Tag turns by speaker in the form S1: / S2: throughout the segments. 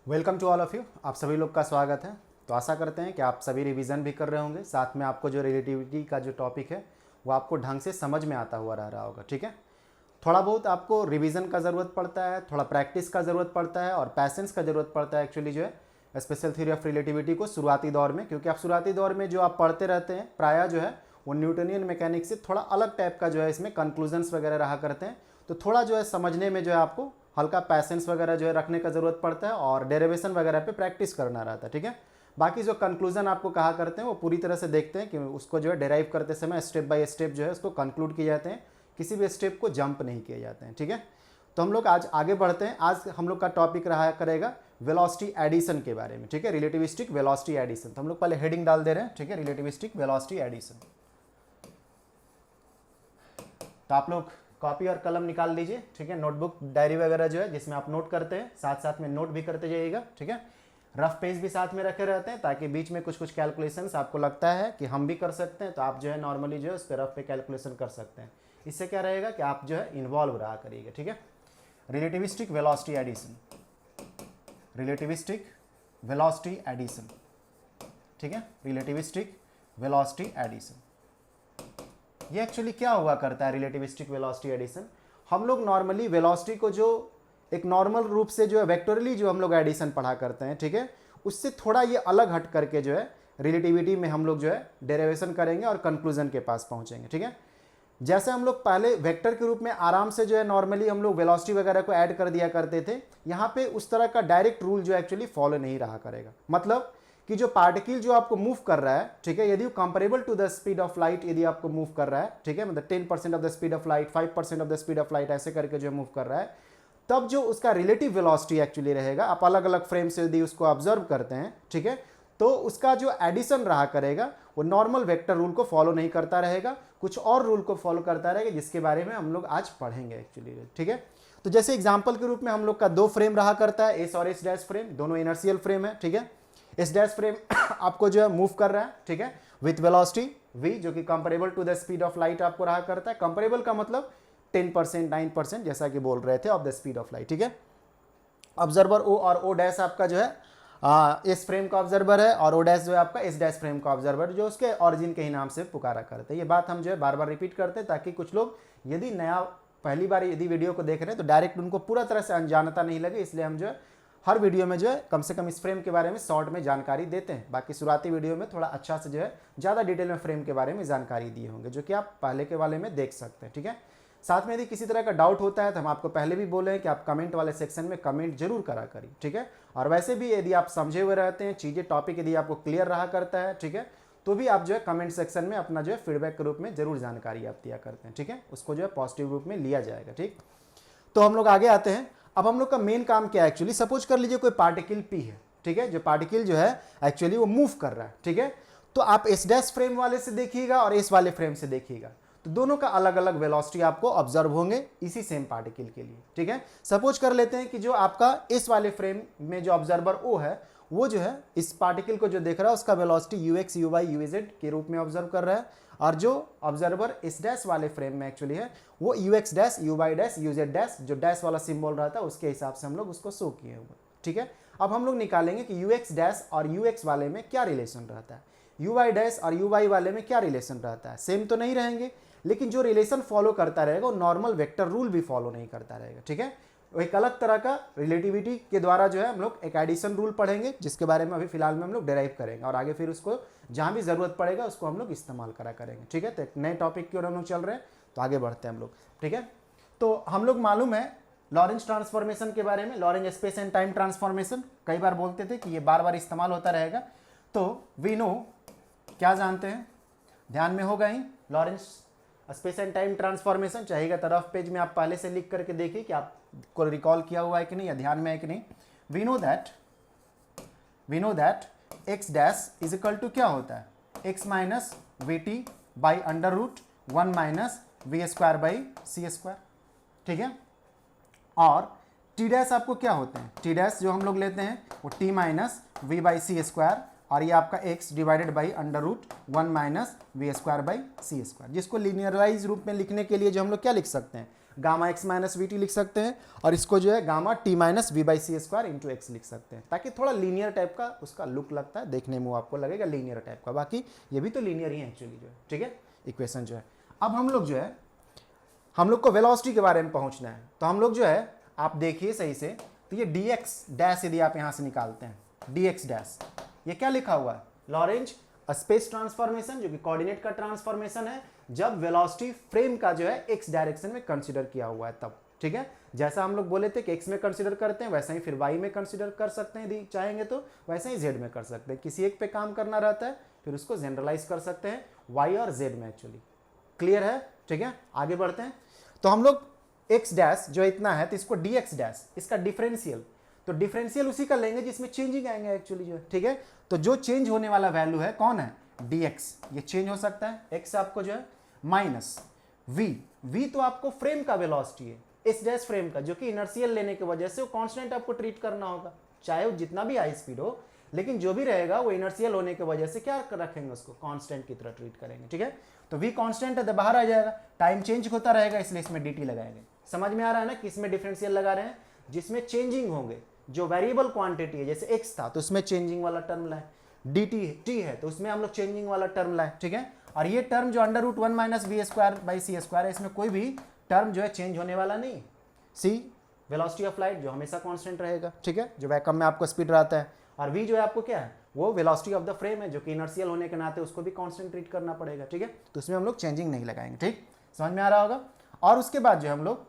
S1: Welcome to all of you. आप सभी लोग का स्वागत है। तो आशा करते हैं कि आप सभी रिवीजन भी कर रहे होंगे, साथ में आपको जो रिलेटिविटी का जो टॉपिक है वो आपको ढंग से समझ में आता हुआ रह रहा होगा। ठीक है, थोड़ा बहुत आपको रिवीजन का ज़रूरत पड़ता है, थोड़ा प्रैक्टिस का ज़रूरत पड़ता है और पैसेंस का ज़रूरत पड़ता है एक्चुअली जो है स्पेशल थ्योरी ऑफ रिलेटिविटी को शुरुआती दौर में, क्योंकि आप शुरुआती दौर में जो आप पढ़ते रहते हैं प्रायः जो है वो न्यूटनियन मैकेनिक्स से थोड़ा अलग टाइप का जो है इसमें कंक्लूजन्स वगैरह रहा करते हैं। तो थोड़ा जो है समझने में जो है आपको हल्का पैसेंस वगैरह जो है रखने का ज़रूरत पड़ता है और डेरिवेशन वगैरह पे प्रैक्टिस करना रहता है। ठीक है, बाकी जो कंक्लूजन आपको कहा करते हैं वो पूरी तरह से देखते हैं कि उसको जो है डेराइव करते समय स्टेप बाय स्टेप जो है उसको कंक्लूड किए जाते हैं, किसी भी स्टेप को जंप नहीं किए जाते हैं। ठीक है, तो हम लोग आज आगे बढ़ते हैं। आज हम लोग का टॉपिक रहा करेगा वेलोसिटी एडिशन के बारे में। ठीक है, रिलेटिविस्टिक वेलोसिटी एडिशन। तो हम लोग पहले हेडिंग डाल दे रहे हैं। ठीक है, रिलेटिविस्टिक वेलोसिटी एडिशन। तो आप लोग कॉपी और कलम निकाल लीजिए। ठीक है, नोटबुक डायरी वगैरह जो है जिसमें आप नोट करते हैं, साथ साथ में नोट भी करते जाइएगा। ठीक है, रफ पेज भी साथ में रखे रहते हैं ताकि बीच में कुछ कुछ कैलकुलेशंस आपको लगता है कि हम भी कर सकते हैं तो आप जो है नॉर्मली जो है उस पर रफ पे कैलकुलेशन कर सकते हैं। इससे क्या रहेगा कि आप जो है इन्वॉल्व रहा करिएगा। ठीक है, relativistic velocity addition, relativistic velocity addition. ठीक है, रिलेटिविस्टिक वेलोसिटी एडिशन ये एक्चुअली क्या हुआ करता है रिलेटिविस्टिक वेलोसिटी एडिशन। हम लोग नॉर्मली वेलोसिटी को जो एक नॉर्मल रूप से जो है वेक्टोरली जो हम लोग एडिशन पढ़ा करते हैं, ठीक है, उससे थोड़ा ये अलग हट करके जो है रिलेटिविटी में हम लोग जो है डेरिवेशन करेंगे और कंक्लूजन के पास पहुंचेंगे। ठीक है, जैसे हम लोग पहले वेक्टर के रूप में आराम से जो है नॉर्मली हम लोग वेलोसिटी वगैरह को ऐड कर दिया करते थे, यहाँ पे उस तरह का डायरेक्ट रूल जो एक्चुअली फॉलो नहीं रहा करेगा। मतलब कि जो पार्टिकल जो आपको मूव कर रहा है, ठीक है, यदि comparable to the speed of light यदि आपको मूव कर रहा है, ठीक है, मतलब 10% of the speed of light, 5% of the speed of light ऐसे करके जो मूव कर रहा है, तब जो उसका रिलेटिव वेलोसिटी एक्चुअली रहेगा, आप अलग अलग फ्रेम से यदि उसको ऑब्जर्व करते हैं, ठीक है, तो उसका जो एडिशन रहा करेगा वो नॉर्मल वेक्टर रूल को फॉलो नहीं करता रहेगा, कुछ और रूल को फॉलो करता रहेगा, जिसके बारे में हम लोग आज पढ़ेंगे एक्चुअली। ठीक है, तो जैसे एग्जाम्पल के रूप में हम लोग का दो फ्रेम रहा करता है, एस और एस डैश फ्रेम, दोनों इनर्शियल फ्रेम है। ठीक है, एस डैश फ्रेम आपको जो है मूव कर रहा है, ठीक है, विथ वेलोसिटी v जो कि comparable to the speed of light आपको रहा करता है। कंपेरेबल का मतलब 10%, 9% जैसा कि बोल रहे थे of the speed of light. ठीक है, ऑब्जर्वर ओ और ओ डैश आपका जो है एस फ्रेम का ऑब्जर्वर है और ओ डैश जो है आपका एस डैश फ्रेम का ऑब्जर्वर, जो उसके ऑरिजिन के ही नाम से पुकारा करते हैं। ये बात हम जो है बार बार रिपीट करते हैं ताकि कुछ लोग यदि नया पहली बार यदि वीडियो को देख रहे हैं तो डायरेक्ट उनको पूरा तरह से अनजानता नहीं लगे, इसलिए हम जो है हर वीडियो में जो है कम से कम इस फ्रेम के बारे में शॉर्ट में जानकारी देते हैं। बाकी शुरुआती वीडियो में थोड़ा अच्छा से जो है ज़्यादा डिटेल में फ्रेम के बारे में जानकारी दिए होंगे, जो कि आप पहले के वाले में देख सकते हैं। ठीक है, साथ में यदि किसी तरह का डाउट होता है तो हम आपको पहले भी बोले हैं कि आप कमेंट वाले सेक्शन में कमेंट जरूर करा करिए। ठीक है, और वैसे भी यदि आप समझे हुए रहते हैं चीज़ें, टॉपिक यदि आपको क्लियर रहा करता है, ठीक है, तो भी आप जो है कमेंट सेक्शन में अपना जो है फीडबैक के रूप में जरूर जानकारी आप दिया करते हैं। ठीक है, उसको जो है पॉजिटिव रूप में लिया जाएगा। ठीक, तो हम लोग आगे आते हैं। अब हम लोग का मेन काम क्या है एक्चुअली, सपोज कर लीजिए कोई पार्टिकल पी है, ठीक है, जो पार्टिकल जो है एक्चुअली वो मूव कर रहा है। ठीक है, तो आप एस डैश फ्रेम वाले से देखिएगा और एस वाले फ्रेम से देखिएगा, तो दोनों का अलग अलग वेलोसिटी आपको ऑब्जर्व होंगे इसी सेम पार्टिकल के लिए। ठीक है, सपोज कर लेते हैं कि जो आपका इस वाले फ्रेम में जो ऑब्जर्वर ओ है वो जो है इस पार्टिकल को जो देख रहा है उसका velocity you x you why you Z के रूप में ऑब्जर्व कर रहा है, और जो ऑब्जर्वर इस डैश वाले फ्रेम में एक्चुअली है वो u x dash u Y dash u Z dash, जो डैश वाला सिंबल रहता है उसके हिसाब से हम लोग उसको शो किए हुए। ठीक है, अब हम लोग निकालेंगे कि यू एक्स डैश और यू एक्स वाले में क्या रिलेशन रहता है, यू वाई डैश और यू वाई वाले में क्या रिलेशन रहता है। सेम तो नहीं रहेंगे, लेकिन जो रिलेशन फॉलो करता रहेगा वो नॉर्मल वेक्टर रूल भी फॉलो नहीं करता रहेगा। ठीक है, एक अलग तरह का रिलेटिविटी के द्वारा जो है हम लोग एक एडिशन रूल पढ़ेंगे, जिसके बारे में अभी फिलहाल में हम लोग डेराइव करेंगे और आगे फिर उसको जहां भी जरूरत पड़ेगा उसको हम लोग इस्तेमाल करा करेंगे। ठीक है, तो एक नए टॉपिक की ओर हम लोग चल रहे हैं, तो आगे बढ़ते हैं हम लोग। ठीक है, तो हम लोग मालूम है लॉरेंज ट्रांसफॉर्मेशन के बारे में, Lorentz space and time transformation कई बार बोलते थे कि ये बार बार इस्तेमाल होता रहेगा। तो वी नो क्या जानते हैं, ध्यान में होगा ही, Lorentz space and time transformation चाहिएगा तो रफ पेज में आप पहले से लिख करके देखिए कि आपको रिकॉल किया हुआ है कि नहीं या ध्यान में है कि नहीं। We know that x dash is equal to क्या होता है, x minus v t by under root 1 minus we square by C square. ठीक है, और टी डैश आपको क्या होते हैं, टी डैश जो हम लोग लेते हैं वो t minus we by C square, और ये आपका x divided by under root 1 minus we square by C square, जिसको लीनियराइज रूप में लिखने के लिए जो हम लोग क्या लिख सकते हैं, gamma x minus v t लिख सकते हैं, और इसको जो है gamma t minus we by C square into x लिख सकते हैं, ताकि थोड़ा लीनियर टाइप का उसका लुक लगता है, देखने में वो आपको लगेगा लीनियर टाइप का, बाकी ये भी तो लीनियर ही है एक्चुअली जो है, ठीक है, इक्वेशन जो है। अब हम लोग जो है, हम लोग को वेलोसिटी के बारे में पहुंचना है, तो हम लोग जो है, आप देखिए सही से, तो ये डी एक्स डैश यदि आप यहाँ से निकालते हैं, डी एक्स डैश, ये क्या लिखा हुआ है, लॉरेंज स्पेस ट्रांसफॉर्मेशन, जो कि कोऑर्डिनेट का ट्रांसफॉर्मेशन है, जब वेलोसिटी फ्रेम का जो है एक्स डायरेक्शन में कंसीडर किया हुआ है तब, ठीक है। जैसा हम लोग बोले थे कि एक्स में कंसीडर करते हैं, वैसा ही फिर वाई में कंसीडर कर सकते हैं यदि चाहेंगे तो, वैसे ही जेड में कर सकते हैं, किसी एक पे काम करना रहता है फिर उसको जनरलाइज कर सकते हैं वाई और जेड में एक्चुअली। क्लियर है, ठीक है, आगे बढ़ते हैं। तो हम लोग एक्स डैश जो इतना है, तो इसको डी एक्स डैश, इसका डिफरेंशियल, तो डिफरेंशियल उसी का लेंगे जिसमें चेंजिंग आएंगे एक्चुअली जो है, ठीक है। तो जो चेंज होने वाला वैल्यू है कौन है, dx, ये चेंज हो सकता है, x आपको जो है माइनस v तो आपको फ्रेम का वेलोसिटी है, इस डैश फ्रेम का, जो कि इनर्शियल लेने की वजह से वो कांस्टेंट आपको ट्रीट करना होगा, चाहे वो जितना भी हाई स्पीड हो, लेकिन जो भी रहेगा वो इनर्शियल होने की वजह से क्या रखेंगे, उसको कांस्टेंट की तरह ट्रीट करेंगे, ठीक है। तो v कांस्टेंट है तो बाहर आ जाएगा, टाइम चेंज होता रहेगा, इसलिए इसमें dt लगाएंगे। समझ में आ रहा है ना कि इसमें डिफरेंशियल लगा रहे हैं जिसमें चेंजिंग होंगे, जो वेरिएबल क्वांटिटी है, जैसे x था तो उसमें चेंजिंग वाला टर्म लाए, dt है तो उसमें हम लोग चेंजिंग वाला टर्म लाए, ठीक है। और ये टर्म जो under root 1 minus we square by C square है, इसमें कोई भी टर्म जो है चेंज होने वाला नहीं। c वेलोसिटी ऑफ लाइट जो हमेशा कांस्टेंट रहेगा, ठीक है, जो वैक्यूम में आपको स्पीड रहता है, और v जो है आपको क्या है, वो वेलोसिटी ऑफ द फ्रेम है, जो कि इनर्शियल होने के नाते उसको भी कांस्टेंट ट्रीट करना पड़ेगा, ठीक है। तो उसमें हम लोग चेंजिंग नहीं लगाएंगे, ठीक, समझ में आ रहा होगा। और उसके बाद जो हम लोग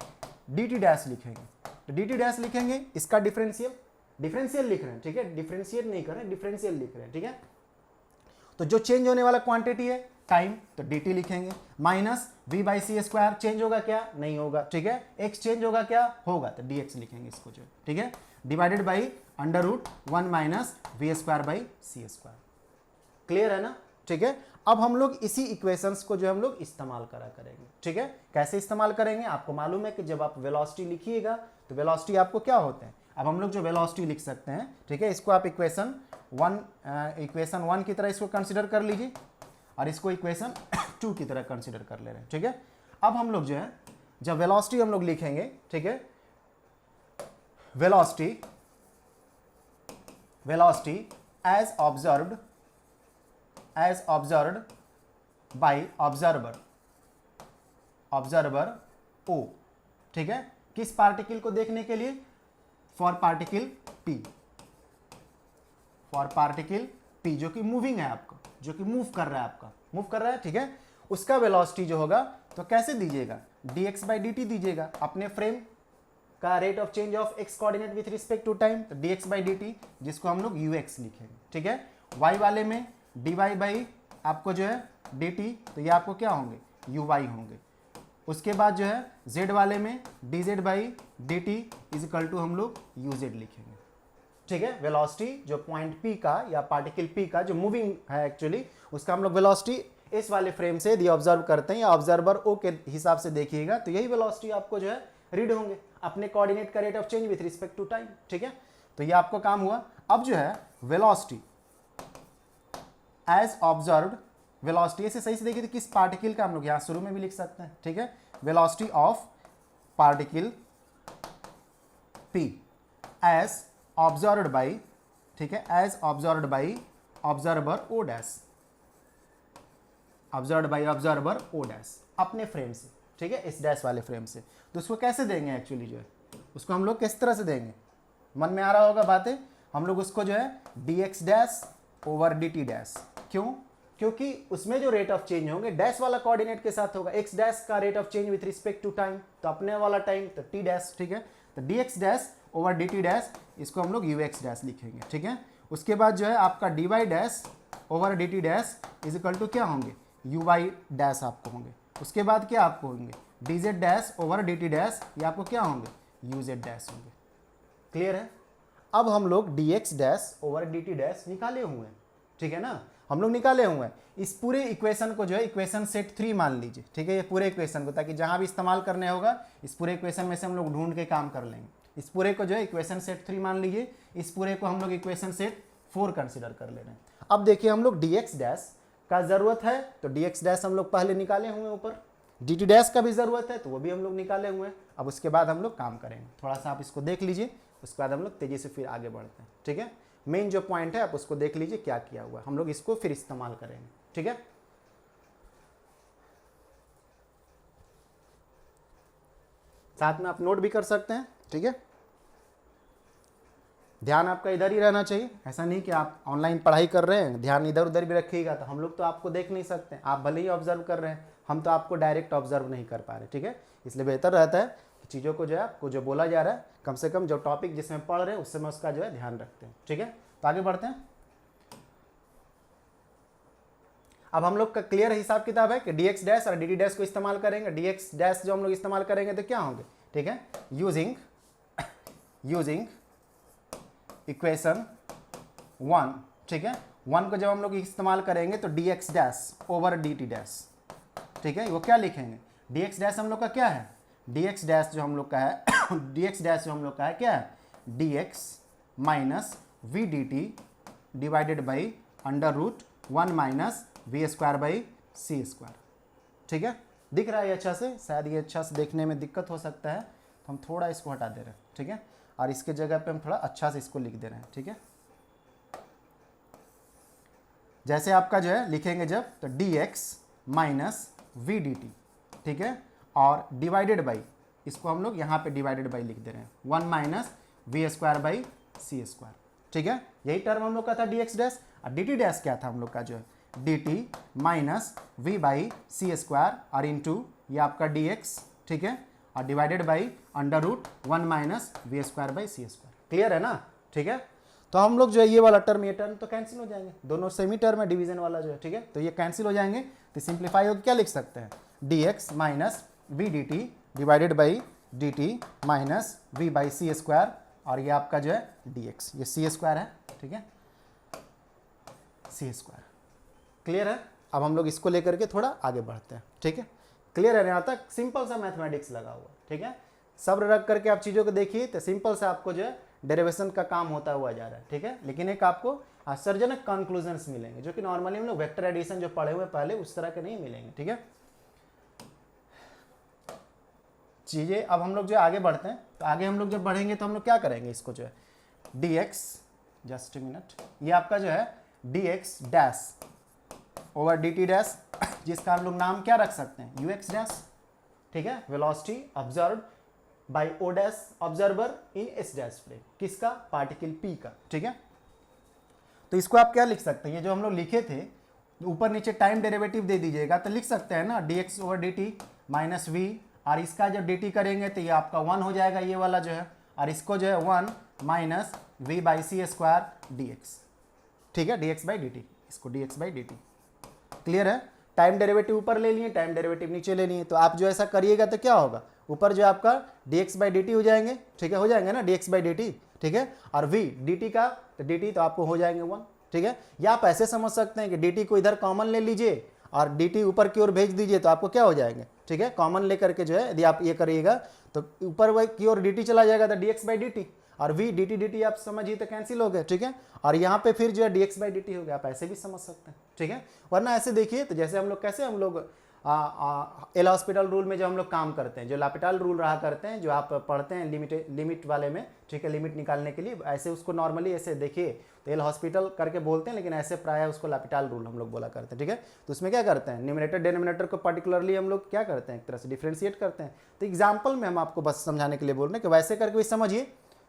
S1: dt डैश लिखेंगे, तो dt डैश लिखेंगे, इसका डिफरेंशियल लिख रहे हैं, ठीक है, डिफरेंशिएट नहीं कर रहे हैं, डिफरेंशियल लिख रहे हैं, ठीक है। तो जो चेंज होने वाला क्वांटिटी है टाइम, तो dt लिखेंगे, minus v by C square, change होगा क्या, नहीं होगा, ठीक है, x चेंज होगा क्या, होगा, तो dx लिखेंगे इसको जो, ठीक है, divided by under root 1 minus we square by C square. Clear है ना, ठीक है। अब हम लोग इसी इक्वेशंस को जो हम लोग इस्तेमाल करा करेंगे, ठीक है। कैसे इस्तेमाल करेंगे, आपको मालूम है कि जब आप वेलोसिटी लिखिएगा तो वेलोसिटी आपको क्या होते हैं, अब हम लोग जो वेलोसिटी लिख सकते हैं, ठीक है, इसको आप इक्वेशन 1 की तरह इसको कंसिडर कर लीजिए, और इसको इक्वेशन 2 की तरह कंसिडर कर ले रहे हैं, ठीक है। अब हम लोग जो है, जब वेलोसिटी हम लोग लिखेंगे, ठीक है, velocity as observed by observer O, ठीक है, किस पार्टिकल को देखने के लिए, फॉर पार्टिकल p, जो कि मूविंग है आपका, जो कि मूव कर रहा है, ठीक है, उसका वेलोसिटी जो होगा तो कैसे दीजिएगा, dx बाई dt दीजिएगा, अपने फ्रेम का rate of change of x coordinate with respect to time, तो dx बाई dt, जिसको हम लोग ux लिखेंगे, ठीक है। y वाले में dy बाई आपको जो है dt, तो ये आपको क्या होंगे, uy होंगे। उसके बाद जो है z वाले में dz by dt is equal to हम लोग uz लिखेंगे, ठीक है। वेलोसिटी जो पॉइंट p का या पार्टिकल p का जो मूविंग है एक्चुअली, उसका हम लोग वेलोसिटी इस वाले फ्रेम से यदि ऑब्जर्व करते हैं या ऑब्जर्वर o के हिसाब से देखिएगा, तो यही वेलोसिटी आपको जो है रीड होंगे, अपने कोऑर्डिनेट का rate of change with respect to time, ठीक है। तो ये आपको काम हुआ। अब जो है वेलोसिटी एज ऑब्जर्व्ड, वेलोसिटी ऐसे सही से देखिए तो किस पार्टिकल का हम लोग यहाँ शुरू में भी लिख सकते हैं, ठीक है, velocity of particle p as observed by, ठीक है, as observed by observer o dash, observer o dash, अपने फ्रेम से, ठीक है, इस डैश वाले फ्रेम से। तो उसको कैसे देंगे एक्चुअली जो है, उसको हम लोग किस तरह से देंगे, मन में आ रहा होगा बातें, हम लोग उसको जो है dx dash over dt dash, क्यों, क्योंकि उसमें जो रेट ऑफ चेंज होंगे डैश वाला कोऑर्डिनेट के साथ होगा, x डैश का rate of change with respect to time, तो अपने वाला टाइम तो t डैश, ठीक है, तो dx dash over dt dash, इसको हम लोग ux डैश लिखेंगे, ठीक है। उसके बाद जो है आपका dy dash over dt dash is equal to क्या होंगे, uy डैश आपको होंगे। उसके बाद क्या आपको होंगे, dz dash over dt dash, ये आपको क्या होंगे, uz डैश होंगे। क्लियर है। अब हम लोग dx dash over dt dash निकाले हुए हैं, ठीक है ना, हम लोग निकाले हुए हैं। इस पूरे इक्वेशन को जो है इक्वेशन सेट 3 मान लीजिए, ठीक है, ये पूरे इक्वेशन को, ताकि जहां भी इस्तेमाल करने होगा इस पूरे इक्वेशन में से हम लोग ढूंढ के काम कर लेंगे। इस पूरे को जो है इक्वेशन सेट 3 मान लीजिए, इस पूरे को हम लोग इक्वेशन सेट 4 कंसिडर कर ले रहे हैं। अब देखिए हम लोग dx डैश का जरूरत है, तो dx डैश हम लोग पहले निकाले हुए ऊपर, डी टी डैश का भी ज़रूरत है तो वो भी हम लोग निकाले हुए हैं। अब उसके बाद हम लोग काम करेंगे, थोड़ा सा आप इसको देख लीजिए, उसके बाद हम लोग तेज़ी से फिर आगे बढ़ते हैं। ठीक है, मेन जो पॉइंट है आप उसको देख लीजिए क्या किया हुआ है, हम लोग इसको फिर इस्तेमाल करेंगे। ठीक है, साथ में आप नोट भी कर सकते हैं। ठीक है, ध्यान आपका इधर ही रहना चाहिए, ऐसा नहीं कि आप ऑनलाइन पढ़ाई कर रहे हैं ध्यान इधर उधर भी रखिएगा, तो हम लोग तो आपको देख नहीं सकते, आप भले ही ऑब्जर्व कर रहे हैं, हम तो आपको डायरेक्ट ऑब्जर्व नहीं कर पा रहे। ठीक है, इसलिए बेहतर रहता है कि चीज़ों को जो है आपको जो बोला जा रहा है कम से कम जो टॉपिक जिसमें पढ़ रहे हैं उस समय उसका जो है ध्यान रखते हैं। ठीक है, तो आगे बढ़ते हैं। अब हम लोग का क्लियर हिसाब किताब है कि डी एक्स डैश और डी टी डैश को इस्तेमाल करेंगे। डी एक्स डैश जो हम लोग इस्तेमाल करेंगे तो क्या होंगे, ठीक है, यूजिंग इक्वेशन 1। ठीक है, 1 को जब हम लोग इस्तेमाल करेंगे तो D X dash over D T dash. ठीक है, वो क्या लिखेंगे, डी एक्स डैश हम लोग का क्या है, डी एक्स डैश जो हम लोग का है डी एक्स डैश जो हम लोग का है क्या है, D X minus V D T divided by under root 1 minus we square by C square. ठीक है, दिख रहा है ये अच्छा से, शायद ये अच्छा से देखने में दिक्कत हो सकता है तो हम थोड़ा इसको हटा दे रहे हैं। ठीक है, और इसके जगह पे हम थोड़ा अच्छा से इसको लिख दे रहे हैं। ठीक है, जैसे आपका जो है लिखेंगे जब तो D X minus V D T. ठीक है, और डिवाइडेड बाई, इसको हम लोग यहाँ पे डिवाइडेड बाई लिख दे रहे हैं 1 minus we square by C square. ठीक है, यही टर्म हम लोग का था डी एक्स डैश। और डी टी डैश क्या था हम लोग का जो है D T minus we by C square और इंटू ये आपका डी एक्स। ठीक है, और divided by under root 1 minus we square by C square. Clear है ना। ठीक है, तो हम लोग जो है ये वाला टर्म ये टर्म तो कैंसिल हो जाएंगे, दोनों सेमी टर्म है डिवीजन वाला जो है। ठीक है, तो ये कैंसिल हो जाएंगे, तो सिंप्लीफाई होकर क्या लिख सकते हैं, D X minus V D T divided by D T minus we by C square, और ये आपका जो है डी एक्स, ये सी स्क्वायर है। ठीक है, सी स्क्वायर। क्लियर है, अब हम लोग इसको लेकर के थोड़ा आगे बढ़ते हैं। ठीक है, क्लियर है, यहाँ तक सिंपल सा मैथमेटिक्स लगा हुआ। ठीक है, सब्र रख करके आप चीज़ों को देखिए तो सिंपल से आपको जो है डेरिवेशन का काम होता हुआ जा रहा है। ठीक है, लेकिन एक आपको आश्चर्यजनक कंक्लूजन्स मिलेंगे जो कि नॉर्मली हम लोग वेक्टर एडिशन जो पढ़े हुए पहले उस तरह के नहीं मिलेंगे। ठीक है, चीज़ें अब हम लोग जो आगे बढ़ते हैं, तो आगे हम लोग जब बढ़ेंगे तो हम लोग क्या करेंगे, इसको जो है डी एक्स, जस्ट मिनट, ये आपका जो है D X dash over D T dash, जिसका हम लोग नाम क्या रख सकते हैं, यू एक्स डैश। ठीक है, velocity observed by O dash observer in S dash frame, किसका, पार्टिकल पी का। ठीक है, तो इसको आप क्या लिख सकते हैं, ये जो हम लोग लिखे थे ऊपर नीचे टाइम डेरिवेटिव दे दीजिएगा तो लिख सकते हैं ना, D X over D T minus V, और इसका जब डी टी करेंगे तो ये आपका 1 हो जाएगा ये वाला जो है, और इसको जो है 1 minus we by C square D X. ठीक है, D X by D T, इसको D X by D T. Clear है, टाइम डेरिवेटिव ऊपर ले लिए, टाइम डेरिवेटिव नीचे ले लिए, तो आप जो ऐसा करिएगा तो क्या होगा, ऊपर जो आपका D X by D T हो जाएंगे। ठीक है, हो जाएंगे ना D X by D T. ठीक है, और वी डी टी का तो डी टी तो आपको हो जाएंगे 1। ठीक है, या आप ऐसे समझ सकते हैं कि डी टी को इधर कॉमन ले लीजिए और डी टी ऊपर की ओर भेज दीजिए तो आपको क्या हो जाएंगे। ठीक है, कॉमन लेकर के जो है यदि आप ये करिएगा तो ऊपर की ओर डी टी चला जाएगा तो D X by D T, और वी डी टी आप समझिए तो कैंसिल हो गए। ठीक है, और यहाँ पे फिर जो है D X by D T हो गया, आप ऐसे भी समझ सकते हैं। ठीक है, वरना ऐसे देखिए तो जैसे हम लोग कैसे हम लोग एल हॉस्पिटल रूल में जो हम लोग काम करते हैं, जो लापिटाल रूल रहा करते हैं जो आप पढ़ते हैं लिमिट वाले में। ठीक है, लिमिट निकालने के लिए ऐसे उसको नॉर्मली ऐसे देखिए तो एल हॉस्पिटल करके बोलते हैं, लेकिन ऐसे प्राय उसको लापिटाल रूल हम लोग बोला करते हैं। ठीक है, तो उसमें क्या करते हैं, न्यूमरेटर डिनोमिनेटर को पर्टिकुलरली हम लोग क्या करते हैं, एक तरह से डिफ्रेंशिएट करते हैं। तो एग्जाम्पल में हम आपको बस समझाने के लिए बोल रहे हैं कि वैसे करके भी समझिए,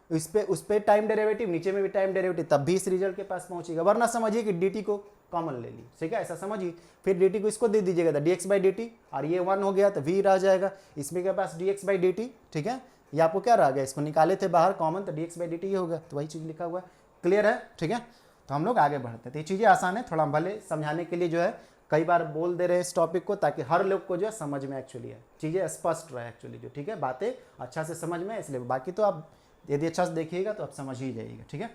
S1: उस पे टाइम डेरिवेटिव, नीचे में भी टाइम डेरिवेटिव, तब भी इस रिजल्ट के पास पहुंचेगा। वरना समझिए कि डी टी को कॉमन ले ली। ठीक है, ऐसा समझिए, फिर डी टी को इसको दे दीजिएगा तो D X by D T, और ये 1 हो गया तो वी रह जाएगा, इसमें के पास D X by D T. ठीक है, ये आपको क्या रह गया, इसको निकाले थे बाहर कॉमन तो D X by D T हो गया, तो वही चीज़ लिखा हुआ है। क्लियर है। ठीक है, तो हम लोग आगे बढ़ते हैं। तो ये चीज़ें आसान है, थोड़ा भले समझाने के लिए जो है कई बार बोल दे रहे हैं इस टॉपिक को, ताकि हर लोग को जो है समझ में एक्चुअली है, चीज़ें स्पष्ट रहे एक्चुअली जो। ठीक है, बातें अच्छा से समझ में, इसलिए बाकी तो आप यदि अच्छा से देखिएगा तो आप समझ ही जाइएगा। ठीक है,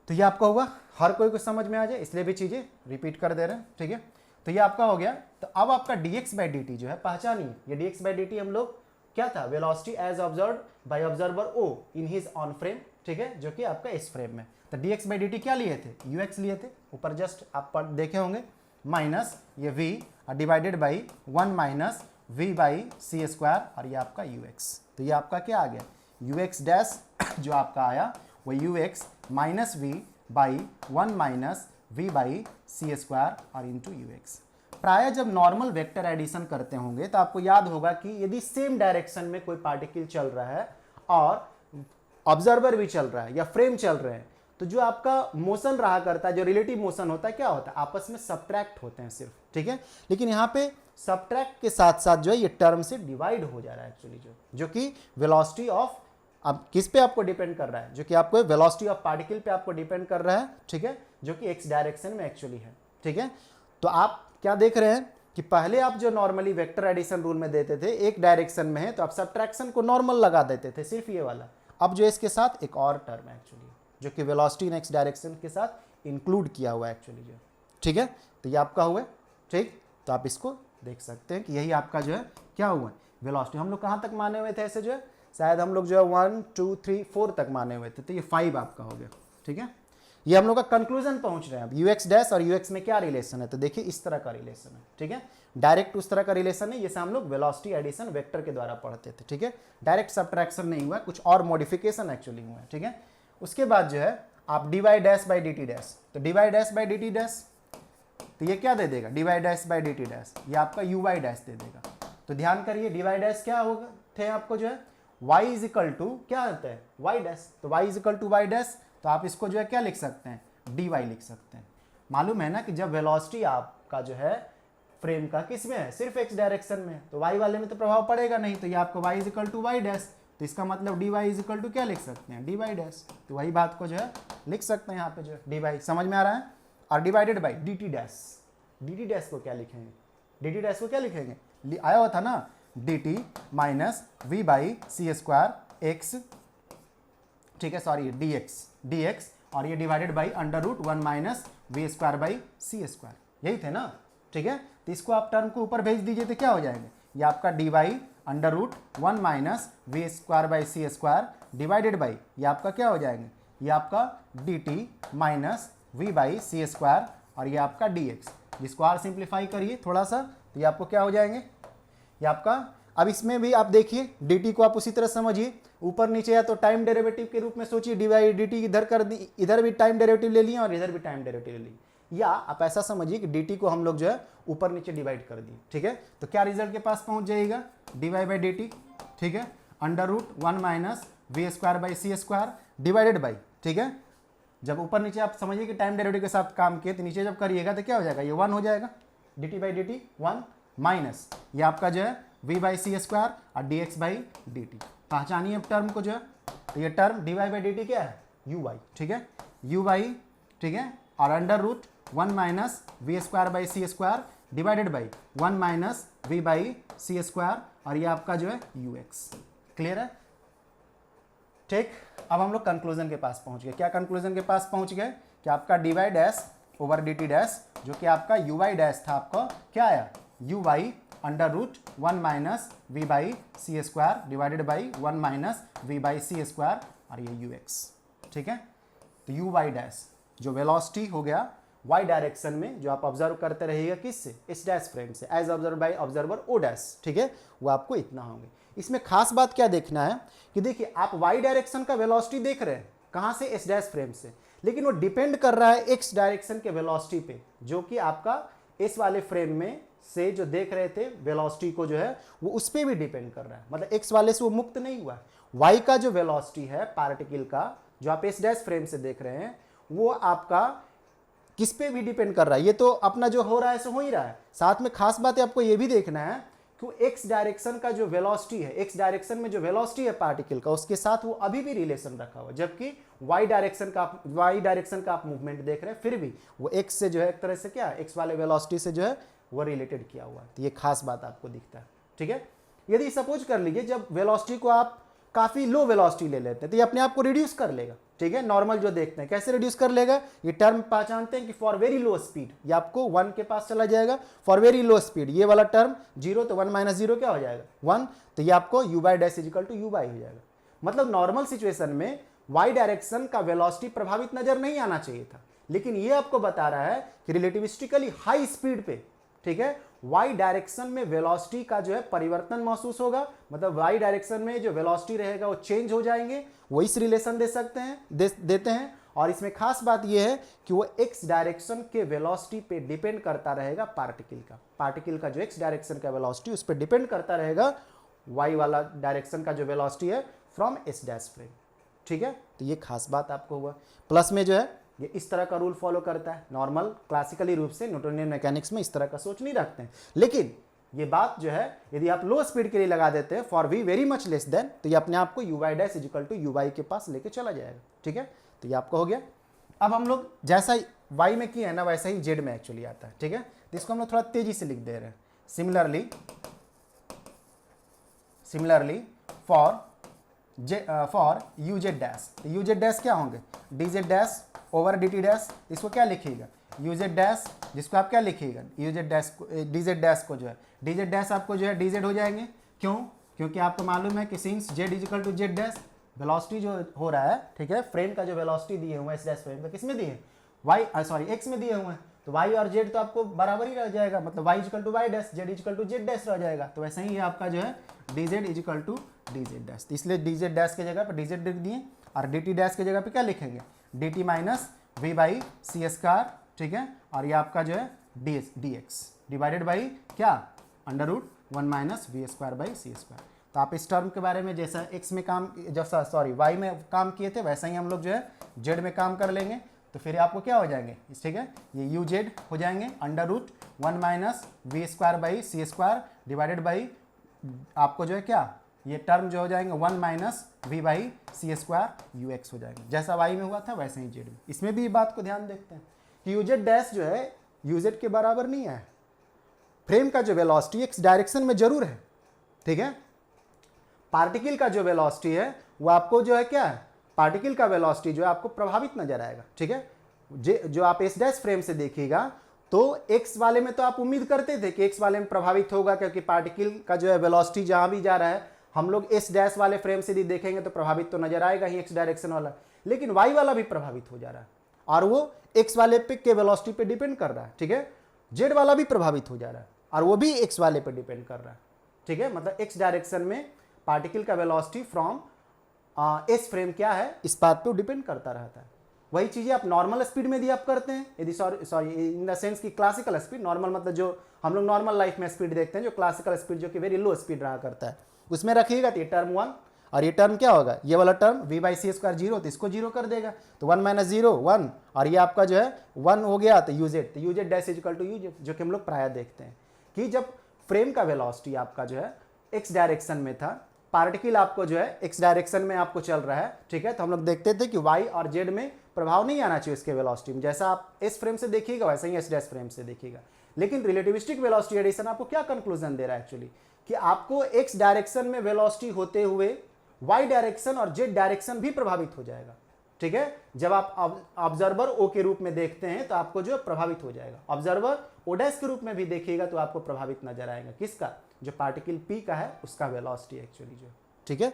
S1: तो ये आपका होगा, हर कोई को समझ में आ जाए इसलिए भी चीज़ें रिपीट कर दे रहे हैं। ठीक है, तो ये आपका हो गया। तो अब आपका D X by D T जो है पहचानिए, ये D X by D T हम लोग क्या था, velocity as observed by observer O in his own frame. ठीक है, जो कि आपका इस फ्रेम में। तो D X by D T क्या लिए थे, यू एक्स लिए थे, ऊपर जस्ट आप देखे होंगे, माइनस ये V divided by 1 minus v by C square और ये आपका ux। तो ये आपका क्या आ गया, ux डैश जो आपका आया वो ux minus we by 1 minus we by C square और इंटू ux। प्राय जब नॉर्मल वेक्टर एडिशन करते होंगे तो आपको याद होगा कि यदि सेम डायरेक्शन में कोई पार्टिकल चल रहा है और ऑब्जर्वर भी चल रहा है या फ्रेम चल रहे हैं, तो जो आपका मोशन रहा करता है, जो रिलेटिव मोशन होता है, क्या होता है, आपस में सब्ट्रैक्ट होते हैं सिर्फ, ठीक है। लेकिन यहाँ पे सब्ट्रैक्ट के साथ साथ जो है ये टर्म से डिवाइड हो जा रहा है एक्चुअली, जो कि वेलोसिटी ऑफ, अब किस पे आपको डिपेंड कर रहा है, जो कि आपको वेलोसिटी ऑफ पार्टिकल पे आपको डिपेंड कर रहा है, ठीक है, जो कि एक्स डायरेक्शन में एक्चुअली है, ठीक है। तो आप क्या देख रहे हैं कि पहले आप जो नॉर्मली वेक्टर एडिशन रूल में देते थे एक डायरेक्शन में है तो आप सब्ट्रैक्शन को नॉर्मल लगा देते थे, सिर्फ ये वाला। अब जो इसके साथ एक और टर्म है एक्चुअली, जो कि वेलोसिटी इन एक्स डायरेक्शन के साथ इंक्लूड किया हुआ है एक्चुअली जो, ठीक है। तो ये आपका हुआ, ठीक। तो आप इसको देख सकते हैं कि यही आपका जो है क्या हुआ है, वेलोसिटी। हम लोग कहाँ तक माने हुए थे ऐसे, जो है शायद हम लोग जो है 1 2 3 4 तक माने हुए थे, तो ये 5 आपका हो गया, ठीक है। ये हम लोग का कंक्लूजन पहुंच रहे हैं। अब यूएक्स डैश और यूएक्स में क्या रिलेशन है, तो देखिए इस तरह का रिलेशन है, ठीक है। डायरेक्ट उस तरह का रिलेशन है, जैसे हम लोग वेलोसिटी एडिशन वेक्टर के द्वारा पढ़ते थे, ठीक है। डायरेक्ट सब्ट्रैक्शन नहीं हुआ, कुछ और मॉडिफिकेशन एक्चुअली हुआ है, ठीक है। उसके बाद जो है आप D Y dash by D T dash, तो D Y dash by D T dash, तो ये क्या दे देगा, D Y dash by D T dash, ये आपका यू वाई डैश दे देगा। तो ध्यान करिए डी वाई डैश क्या होगा थे आपको जो है y इज इक्वल टू क्या होता है y डैश, तो y is equal to y dash, तो आप इसको जो है क्या लिख सकते हैं, dy लिख सकते हैं। मालूम है ना कि जब वेलोसिटी आपका जो है फ्रेम का किस में है, सिर्फ x डायरेक्शन में, तो y वाले में तो प्रभाव पड़ेगा नहीं, तो ये आपको y is equal to y dash, तो इसका मतलब dy इज इक्वल टू क्या लिख सकते हैं, dy डैश। तो वही बात को जो है लिख सकते हैं यहाँ पे जो है dy, समझ में आ रहा है। और divided by dt dash, dt dash को क्या लिखेंगे, dt डैश को क्या लिखेंगे, आया हुआ था ना dt minus v by C square X, ठीक है, सॉरी dx, और ये divided by under root 1 minus we square by C square, यही थे ना, ठीक है। तो इसको आप टर्म को ऊपर भेज दीजिए तो क्या हो जाएगा, ये आपका dy under root 1 minus we square by C square divided by ये आपका क्या हो जाएंगे, ये आपका dt minus v by C square और ये आपका dx, जिसको और सिंप्लीफाई करिए थोड़ा सा तो ये आपको क्या हो जाएंगे, ये आपका। अब इसमें भी आप देखिए dt को आप उसी तरह समझिए, ऊपर नीचे या तो टाइम डेरिवेटिव के रूप में सोचिए, dy dt इधर कर दी, इधर भी टाइम डेरिवेटिव ले लिए और इधर भी टाइम डेरिवेटिव ले लिए, या आप ऐसा समझिए कि dt को हम लोग जो है ऊपर नीचे डिवाइड कर दिए, ठीक है। तो क्या रिजल्ट के पास पहुंच जाएगा, dy बाई dt, ठीक है, under root 1 minus we square by C square divided by, ठीक है। जब ऊपर नीचे आप समझिए कि टाइम डेरिवेटिव के साथ काम किए तो नीचे जब करिएगा तो क्या हो जाएगा, ये 1 हो जाएगा, dt बाई dt 1 माइनस ये आपका जो है v बाई सी स्क्वायर और dx बाई dt। पहचानिए टर्म को जो है, तो ये टर्म dy बाई dt क्या है, uy, ठीक है, uy, ठीक है, और under root 1 minus we square by C square divided by 1 minus we by C square और ये आपका जो है ux। क्लियर है, ठीक। अब हम लोग कंक्लूजन के पास पहुंच गए। क्या कंक्लूजन के पास पहुंच गए कि आपका dy dash over dt dash जो कि आपका uy डैश था, आपको क्या आया, uy under root 1 minus we by C square divided by 1 minus we by C square और ये ux, ठीक है। तो uy डैश जो वेलोसिटी हो गया y डायरेक्शन में जो आप ऑब्जर्व करते रहिएगा किससे, इस डैश फ्रेम से, as observe by observer o dash, ठीक है, वो आपको इतना होंगे। इसमें खास बात क्या देखना है कि देखिए आप y डायरेक्शन का वेलोसिटी देख रहे हैं कहाँ से, इस डैश फ्रेम से, लेकिन वो डिपेंड कर रहा है x डायरेक्शन के वेलोसिटी पे, जो कि आपका इस वाले फ्रेम में से जो देख रहे थे वेलोसिटी को जो है वो उस पर भी डिपेंड कर रहा है, मतलब x वाले से वो मुक्त नहीं हुआ। y का जो वेलोसिटी है पार्टिकल का जो आप इस डैश फ्रेम से देख रहे हैं वो आपका किस पे भी डिपेंड कर रहा है, ये तो अपना जो हो रहा है सो हो ही रहा है। साथ में खास बात है आपको ये भी देखना है कि एक्स डायरेक्शन का जो वेलोसिटी है, एक्स डायरेक्शन में जो वेलोसिटी है पार्टिकल का उसके साथ वो अभी भी रिलेशन रखा हुआ, जबकि वाई डायरेक्शन का आप मूवमेंट देख रहे हैं फिर भी वो एक्स से जो है एक तरह से क्या है, एक्स वाले वेलोसिटी से जो है वो रिलेटेड किया हुआ है। तो ये खास बात आपको दिखता है, ठीक है। यदि सपोज कर लीजिए जब वेलोसिटी को आप काफी लो वेलोसिटी ले लेते हैं तो ये अपने आप को रिड्यूस कर लेगा, ठीक है। नॉर्मल जो देखते हैं कैसे रिड्यूस कर लेगा, ये टर्म पहचानते हैं कि फॉर वेरी लो स्पीड ये आपको 1 के पास चला जाएगा, फॉर वेरी लो स्पीड ये वाला टर्म 0, तो 1 माइनस 0 क्या हो जाएगा 1, तो ये आपको u by dash is equal to u by हो जाएगा। मतलब नॉर्मल सिचुएशन में y डायरेक्शन का वेलोसिटी प्रभावित नजर नहीं आना चाहिए था, लेकिन ये आपको बता रहा है कि रिलेटिविस्टिकली हाई स्पीड पे, ठीक है, वाई डायरेक्शन में वेलोसिटी का जो है परिवर्तन महसूस होगा, मतलब वाई डायरेक्शन में जो वेलोसिटी रहेगा वो चेंज हो जाएंगे, वो इस रिलेशन दे सकते हैं, देते हैं। और इसमें खास बात यह है कि वो एक्स डायरेक्शन के वेलोसिटी पे डिपेंड करता रहेगा पार्टिकल का जो एक्स डायरेक्शन का वेलोसिटी उस पर डिपेंड करता रहेगा वाई वाला डायरेक्शन का जो वेलोसिटी है फ्रॉम एस डैश फ्रेम। ठीक है, तो ये खास बात आपको हुआ। प्लस में जो है ये इस तरह का रूल फॉलो करता है, नॉर्मल क्लासिकली रूप से न्यूटोनियन मैकेनिक्स में इस तरह का सोच नहीं रखते हैं, लेकिन ये बात जो है यदि आप लो स्पीड के लिए लगा देते हैं for V very much less than, तो ये अपने आप को U Y dash is equal to U Y के पास लेके चला जाएगा। ठीक है, तो ये आपको हो गया। अब हम लोग जैसा वाई में किया है ना वैसा ही जेड में एक्चुअली आता है। ठीक है, तो इसको हम लोग थोड़ा तेजी से लिख दे रहे हैं। Similarly for you Z dash, तो यू जेड डैश क्या होंगे, D Z dash over D T dash, इसको क्या लिखिएगा यू जेड डैश, जिसको आप क्या लिखिएगा यू जेड डैश को, डी जेड डैश को जो है डी जेड डैश आपको जो है डी जेड हो जाएंगे। क्यों, क्योंकि आपको मालूम है कि since Z is equal to Z dash velocity जो हो रहा है, ठीक है, फ्रेम का जो वेलोसिटी दिए हुए हैं एस डैश फ्रेम का किस में दिए, एक्स में दिए हुए हैं, तो वाई और जेड तो आपको बराबर ही रह जाएगा, मतलब Y is equal to Y dash, Z is equal to Z dash रह जाएगा। तो वैसे ही आपका जो है D Z is equal to D Z dash, इसलिए डी जेड डैश की जगह पर डी जेड लिख दिए, और डी टी डैश की जगह पे क्या लिखेंगे D T minus we by C square. ठीक है, और ये आपका जो है डी एक्स डिवाइडेड बाई क्या under root 1 minus we square by C square. तो आप इस टर्म के बारे में जैसा एक्स में काम, जैसा सॉरी वाई में काम किए थे वैसा ही हम लोग जो है जेड में काम कर लेंगे। तो फिर आपको क्या हो जाएंगे, ठीक है, ये यू जेड हो जाएंगे under root 1 minus we square by C square divided by आपको जो है क्या ये टर्म जो हो जाएंगे 1 minus we by C square U X हो जाएंगे, जैसा वाई में हुआ था वैसे ही जेड में। इसमें भी बात को ध्यान देखते हैं कि यू जेड डैश जो है यू जेड के बराबर नहीं है, फ्रेम का जो वेलोसिटी एक्स डायरेक्शन में जरूर है। ठीक है, पार्टिकल का जो वेलोसिटी है वो आपको जो है क्या है, पार्टिकल का वेलोसिटी जो है आपको प्रभावित नजर आएगा। ठीक है, जो आप एस डैश फ्रेम से देखिएगा तो एक्स वाले में तो आप उम्मीद करते थे कि एक्स वाले में प्रभावित होगा, क्योंकि पार्टिकल का जो है वेलोसिटी जहां भी जा रहा है हम लोग एस डैश वाले फ्रेम से भी देखेंगे तो प्रभावित तो नजर आएगा ही एक्स डायरेक्शन वाला, लेकिन वाई वाला भी प्रभावित हो जा रहा है और वो एक्स वाले पे के वेलोसिटी पे डिपेंड कर रहा है। ठीक है, जेड वाला भी प्रभावित हो जा रहा है और वो भी एक्स वाले पे डिपेंड कर रहा है। ठीक है, मतलब एक्स डायरेक्शन में पार्टिकल का वेलोसिटी फ्रॉम एस फ्रेम क्या है इस बात पे डिपेंड करता रहता है। वही चीजें आप नॉर्मल स्पीड में भी आप करते हैं, यदि सॉरी इन द सेंस की क्लासिकल स्पीड, नॉर्मल मतलब जो हम लोग नॉर्मल लाइफ में स्पीड देखते हैं, जो क्लासिकल स्पीड जो कि वेरी लो स्पीड रहा करता है, उसमें रखिएगा तो ये टर्म 1 और ये टर्म क्या होगा, ये वाला term V by C square 0, तो इसको 0 कर देगा, तो 1 माइनस 0 1 और ये आपका जो है 1 हो गया, तो U Z dash is equal to U Z, जो कि हम लोग प्राय देखते हैं कि जब फ्रेम का वेलोसिटी आपका जो है एक्स डायरेक्शन में था, पार्टिकल आपको जो है एक्स डायरेक्शन में आपको चल रहा है। ठीक है, तो हम लोग देखते थे कि वाई और जेड में प्रभाव नहीं आना चाहिए इसके वेलोसिटी में, जैसा आप एस फ्रेम से देखिएगा वैसा ही एस डैश फ्रेम से देखिएगा। लेकिन रिलेटिविस्टिक वेलोसिटी एडिशन आपको क्या कंक्लूजन दे रहा है एक्चुअली, कि आपको एक्स डायरेक्शन में वेलोसिटी होते हुए वाई डायरेक्शन और जेड डायरेक्शन भी प्रभावित हो जाएगा। ठीक है, जब आप ऑब्जर्वर ओ के रूप में देखते हैं तो आपको जो प्रभावित हो जाएगा, ऑब्जर्वर ओ डैश के रूप में भी देखिएगा तो आपको प्रभावित नजर आएगा, किसका, जो पार्टिकल पी का है उसका वेलोसिटी एक्चुअली जो। ठीक है,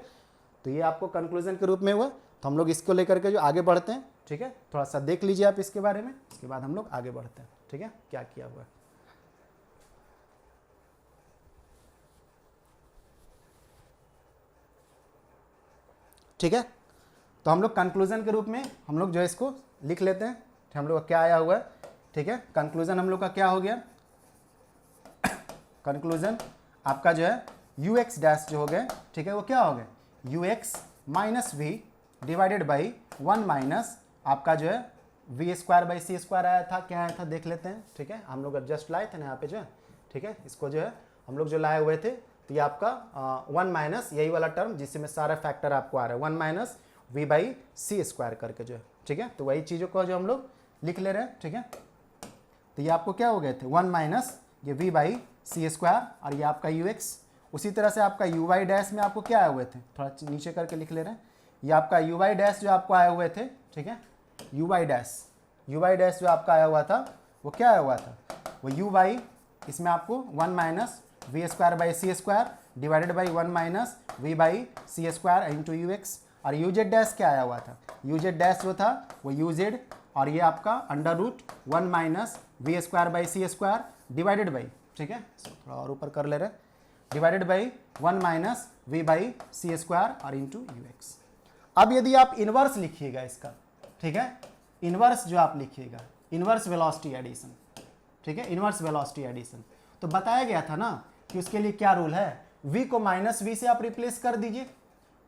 S1: तो ये आपको कंक्लूजन के रूप में हुआ, तो हम लोग इसको लेकर के जो आगे बढ़ते हैं। ठीक है, थोड़ा सा देख लीजिए आप इसके बारे में, इसके बाद हम लोग आगे बढ़ते हैं। ठीक है, क्या किया हुआ है। ठीक है, तो हम लोग कंक्लूजन के रूप में हम लोग जो है इसको लिख लेते हैं। हम लोग का क्या आया हुआ है, ठीक है, कंक्लूजन हम लोग का क्या हो गया, कंक्लूजन आपका जो है यू एक्स डैश जो हो गए, ठीक है, वो क्या हो गए U X minus V divided by 1 minus आपका जो है V square by C square आया था, क्या आया था देख लेते हैं। ठीक है, हम लोग जस्ट लाए थे ना यहाँ पे जो है, ठीक है, इसको जो है हम लोग जो लाए हुए थे, तो ये आपका 1 माइनस यही वाला टर्म जिसमें सारा फैक्टर आपको आ रहा है 1 minus we by C square करके जो है। ठीक है, तो वही चीज़ों को जो हम लोग लिख ले रहे हैं। ठीक है, तो ये आपको क्या हो गए थे 1 माइनस ये वी बाई सी स्क्वायर और ये आपका यू एक्स। उसी तरह से आपका यू वाई डैश में आपको क्या आए हुए थे, थोड़ा नीचे करके लिख ले रहे हैं, ये आपका यू वाई डैश जो आपको आए हुए थे। ठीक है, यू वाई डैश जो आपका आया हुआ था वो क्या आया हुआ था, वो यू वाई, इसमें आपको 1 minus we square by C square divided by 1 minus we by C square into U X. और यू जेड डैश क्या आया हुआ था, यू जेड डैश जो था वो यू जेड और ये आपका under root 1 minus we square by C square divided by, ठीक है, थोड़ा और ऊपर कर ले रहे हैं, divided by 1 minus we by C square और इंटू यू एक्स। अब यदि आप इनवर्स लिखिएगा इसका, ठीक है, इनवर्स जो आप लिखिएगा, इनवर्स वेलोसिटी एडिशन, ठीक है, इनवर्स वेलोसिटी एडिशन, तो बताया गया था ना कि उसके लिए क्या रूल है, v को माइनस वी से आप रिप्लेस कर दीजिए,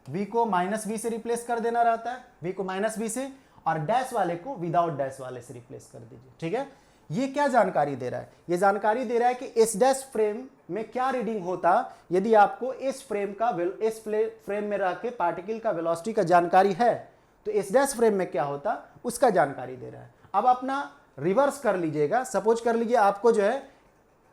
S1: v को माइनस वी से रिप्लेस कर देना रहता है, v को माइनस वी से, और डैश वाले को विदाउट डैश वाले से रिप्लेस कर दीजिए, ठीक है। ये क्या जानकारी दे रहा है, ये जानकारी दे रहा है कि इस डैश फ्रेम में क्या रीडिंग होता यदि आपको इस फ्रेम में रह के पार्टिकल का वेलोसिटी का जानकारी है, तो इस डैश फ्रेम में क्या होता उसका जानकारी दे रहा है। अब अपना रिवर्स कर लीजिएगा, सपोज कर लीजिए आपको जो है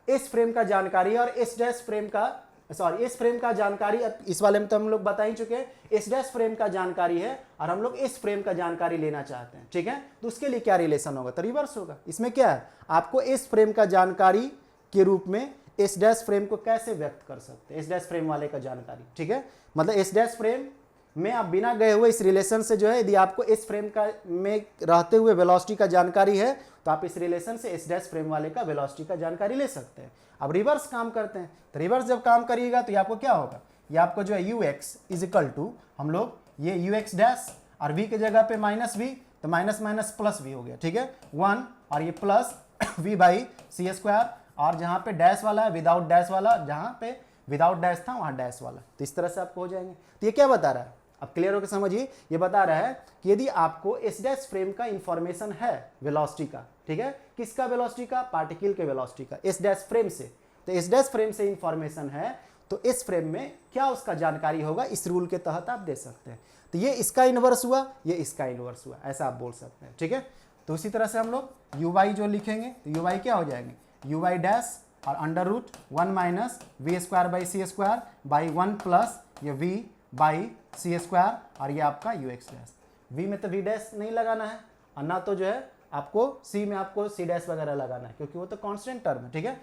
S1: इस फ्रेम का जानकारी है और इस डैश फ्रेम का, सॉरी इस फ्रेम का जानकारी, इस वाले में तो हम लोग बता ही चुके हैं, इस डैश फ्रेम का जानकारी है और हम लोग इस फ्रेम का जानकारी लेना चाहते हैं, ठीक है, तो उसके लिए क्या रिलेशन होगा, तो रिवर्स होगा। इसमें क्या है, आपको इस फ्रेम का जानकारी के रूप में इस डैश फ्रेम को कैसे व्यक्त कर सकते हैं, इस डैश फ्रेम वाले का जानकारी, ठीक है, मतलब इस डैश फ्रेम में आप बिना गए हुए इस रिलेशन से जो है, यदि आपको इस फ्रेम का में रहते हुए वेलोसिटी का जानकारी है तो आप इस रिलेशन से इस डैश फ्रेम वाले का वेलोसिटी का जानकारी ले सकते हैं। अब रिवर्स काम करते हैं, तो रिवर्स जब काम करिएगा तो ये आपको क्या होगा, ये आपको जो है U X is equal to, हम लोग ये यू एक्स डैश और वी के जगह पे माइनस वी, तो माइनस माइनस प्लस वी हो गया, ठीक है, 1 और ये plus V by C square, और जहाँ पे डैश वाला है विदाउट डैश वाला, जहाँ पे विदाउट डैश था वहाँ डैश वाला, तो इस तरह से आपको हो जाएंगे। तो ये क्या बता रहा है, अब क्लियर होकर समझिए, ये बता रहा है कि यदि आपको इस डैश फ्रेम का इंफॉर्मेशन है वेलोसिटी का, ठीक है, किसका वेलोसिटी का, पार्टिकल के वेलोसिटी का, इस डैश फ्रेम से, तो इस डैश फ्रेम से इंफॉर्मेशन है तो इस फ्रेम में क्या उसका जानकारी होगा, इस रूल के तहत आप दे सकते हैं। तो ये इसका इनवर्स हुआ, ये इसका इनवर्स हुआ, ऐसा आप बोल सकते हैं, ठीक है। तो उसी तरह से हम लोग यू वाई जो लिखेंगे तो यू वाई क्या हो जाएंगे, यू वाई डैश और under root 1 minus we square by C square by 1 plus ये वी बाई सी स्क्वायर और ये आपका यू एक्स डैश। वी में तो वी डैश नहीं लगाना है और ना तो जो है आपको सी में आपको सी डैश वगैरह लगाना है, क्योंकि वो तो कांस्टेंट टर्म है, ठीक है।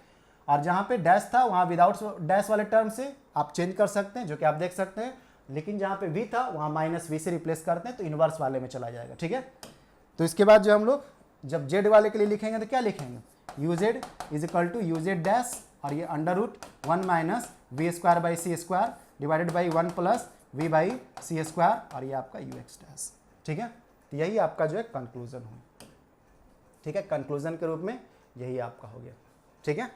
S1: और जहाँ पे डैश था वहाँ विदाउट डैश वाले टर्म से आप चेंज कर सकते हैं, जो कि आप देख सकते हैं, लेकिन जहाँ पे वी था वहाँ माइनस वी से रिप्लेस करते हैं तो इनवर्स वाले में चला जाएगा, ठीक है। तो इसके बाद जो हम लोग जब जेड वाले के लिए लिखेंगे तो क्या लिखेंगे, U Z is equal to U Z dash और ये under root 1 minus we square by C square divided by 1 plus V by C square और ये आपका यू एक्स डैश, ठीक है। तो यही आपका जो है कंक्लूजन हो, ठीक है, कंक्लूजन के रूप में यही आपका हो गया, ठीक है।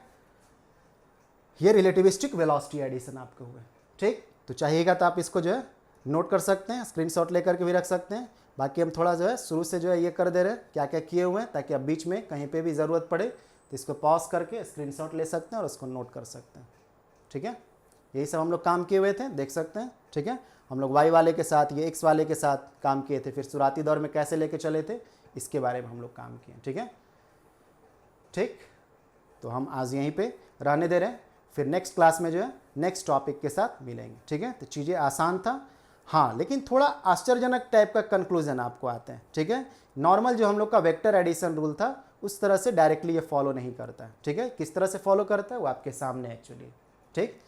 S1: ये रिलेटिविस्टिक वेलोसिटी एडिशन आपके हुए, ठीक। तो चाहिएगा तो आप इसको जो है नोट कर सकते हैं, स्क्रीनशॉट लेकर के भी रख सकते हैं। बाकी हम थोड़ा जो है शुरू से जो है ये कर दे रहे हैं क्या क्या किए हुए हैं, ताकि अब बीच में कहीं पे भी ज़रूरत पड़े तो इसको पॉज करके स्क्रीनशॉट ले सकते हैं और उसको नोट कर सकते हैं, ठीक है। यही सब हम लोग काम किए हुए थे, देख सकते हैं, ठीक है। हम लोग वाई वाले के साथ, ये एक्स वाले के साथ काम किए थे, फिर शुरुआती दौर में कैसे लेके चले थे इसके बारे में हम लोग काम किए, ठीक है, ठीक। तो हम आज यहीं पे रहने दे रहे हैं, फिर नेक्स्ट क्लास में जो है नेक्स्ट टॉपिक के साथ मिलेंगे, ठीक है। तो चीज़ें आसान था, हाँ, लेकिन थोड़ा आश्चर्यजनक टाइप का कंक्लूजन आपको आते हैं, ठीक है। नॉर्मल जो हम लोग का वेक्टर एडिशन रूल था उस तरह से डायरेक्टली ये फॉलो नहीं करता है, ठीक है। किस तरह से फॉलो करता है वो आपके सामने एक्चुअली, ठीक।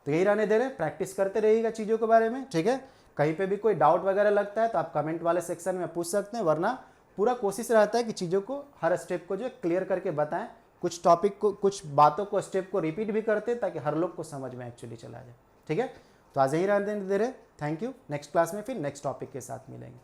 S1: तो यही रहने दे रहे हैं, प्रैक्टिस करते रहिएगा चीज़ों के बारे में, ठीक है। कहीं पे भी कोई डाउट वगैरह लगता है तो आप कमेंट वाले सेक्शन में पूछ सकते हैं, वरना पूरा कोशिश रहता है कि चीज़ों को हर स्टेप को जो क्लियर करके बताएं, कुछ टॉपिक को, कुछ बातों को, स्टेप को रिपीट भी करते हैं ताकि हर लोग को समझ में एक्चुअली चला जाए, ठीक है। तो आज यही रहने दे रहे, थैंक यू। नेक्स्ट क्लास में फिर नेक्स्ट टॉपिक के साथ मिलेंगे।